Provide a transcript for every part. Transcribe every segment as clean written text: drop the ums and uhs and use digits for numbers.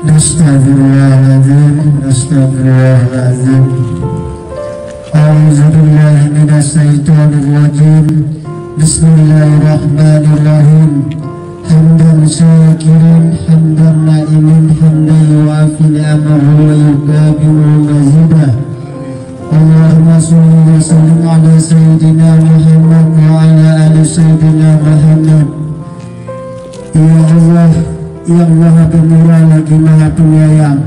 Astaghfirullahaladzim, astaghfirullahaladzim. A'udzubillahi minasyaitonirrajim. Bismillahirrahmanirrahim. Hamdan syakirin, hamdan na'imin, hamdan yu'afi ni'amahu wa yukabiru mazidah. Allahumma salli wa sallim ala Sayyidina Muhammad wa ala ali Sayyidina Muhammad. Ya Allah, yang Maha Pemurah lagi Maha Penyayang,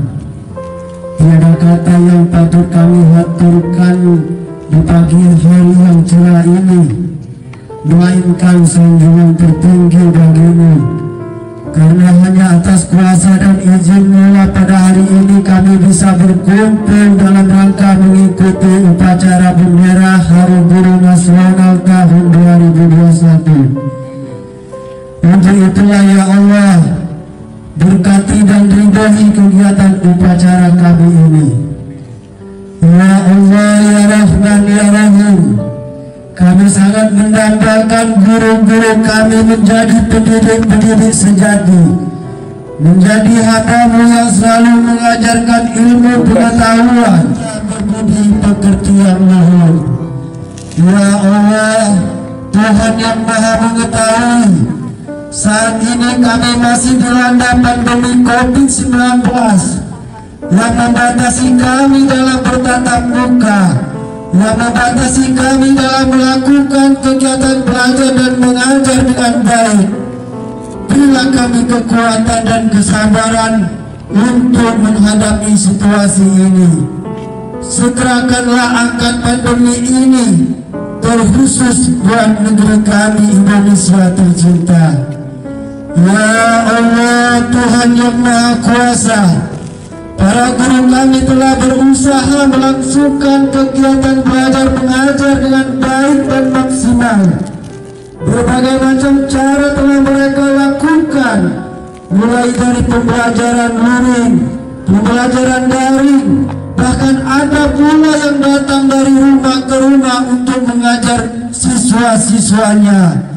tiada kata yang patut kami haturkan di pagi hari yang cerah ini, melainkan sanjungan tertinggi bagimu, karena hanya atas kuasa dan izin-Mu pada hari ini kami bisa berkumpul dalam rangka mengikuti upacara bendera Hari Guru Nasional tahun 2021. Untuk itulah ya Allah, berkati dan ridhoi kegiatan upacara kami ini. Ya Allah, ya Rahman, ya Rahim, kami sangat mendambakan guru-guru kami menjadi pendidik-pendidik sejati, menjadi hamba-Mu yang selalu mengajarkan ilmu pengetahuan, berbudi pekerti yang luhur. Ya Allah, Tuhan yang Maha Mengetahui, saat ini kami masih dilanda pandemi COVID-19 yang membatasi kami dalam bertatap muka, yang membatasi kami dalam melakukan kegiatan belajar dan mengajar dengan baik. Berilah kami kekuatan dan kesabaran untuk menghadapi situasi ini. Segerakanlah angkat pandemi ini, terkhusus buat negeri kami Indonesia tercinta. Ya Allah, Tuhan yang Maha Kuasa, para guru kami telah berusaha melangsungkan kegiatan belajar mengajar dengan baik dan maksimal. Berbagai macam cara telah mereka lakukan, mulai dari pembelajaran luring, pembelajaran daring, bahkan ada pula yang datang dari rumah ke rumah untuk mengajar siswa-siswanya.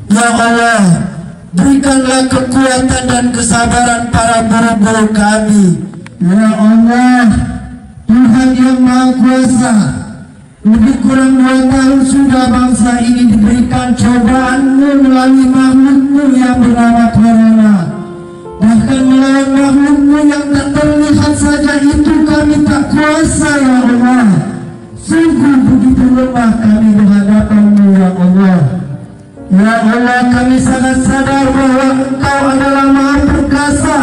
Ya Allah, berikanlah kekuatan dan kesabaran para guru-guru kami. Ya Allah, Tuhan yang Maha Kuasa, lebih kurang 2 tahun sudah bangsa ini diberikan cobaan-Mu melalui makhluk-Mu yang bernama Corona. Bahkan melawan makhluk-Mu yang tak terlihat saja itu kami tak kuasa, ya Allah. Sungguh begitu lemah kami di hadapan-Mu, ya Allah. Ya Allah, kami sangat sadar bahwa Engkau adalah Maha Perkasa.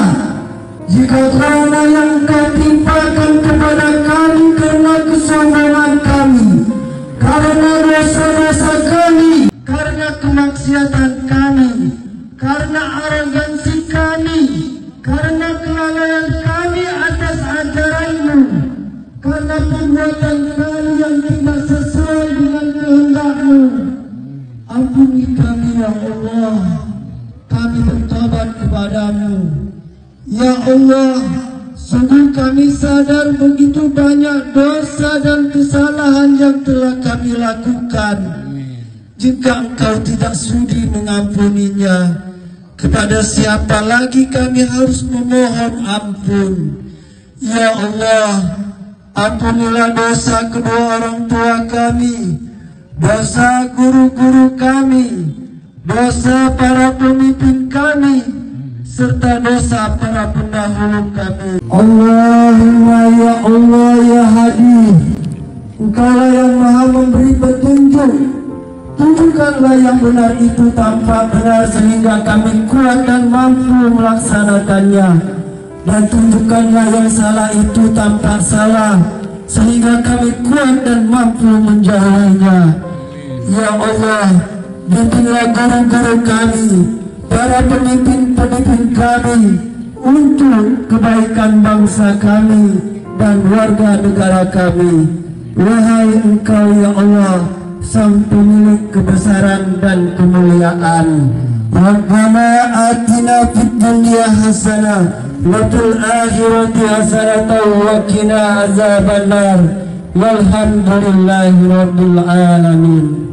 Jika corona yang Engkau timpakan kepada kami karena kesombongan kami, karena dosa-dosa kami, karena kemaksiatan kami, karena arogansi kami, karena kelalaian kami atas ajaran-Mu, karena perbuatan kami yang tidak sesuai dengan kehendak-Mu, ampuni kami ya Allah. Kami bertobat kepadamu. Ya Allah, sungguh kami sadar begitu banyak dosa dan kesalahan yang telah kami lakukan. Jika Engkau tidak sudi mengampuninya, kepada siapa lagi kami harus memohon ampun? Ya Allah, ampunilah dosa kedua orang tua kami, dosa guru-guru kami, dosa para pemimpin kami, serta dosa para pendahulu kami. Allahumma ya Allah ya Hadi, Engkaulah yang Maha memberi petunjuk. Tunjukkanlah yang benar itu tampak benar sehingga kami kuat dan mampu melaksanakannya, dan tunjukkanlah yang salah itu tampak salah sehingga kami kuat dan mampu menjauhinya. Ya Allah, bimbinglah guru-guru kami, para pemimpin-pemimpin kami, untuk kebaikan bangsa kami dan warga negara kami. Wahai Engkau ya Allah, Sang pemilik kebesaran dan kemuliaan. Rabbana atina fid dunya hasanah wa fil akhirati hasanah wa qina azabannar. Walhamdulillahi rabbil alamin.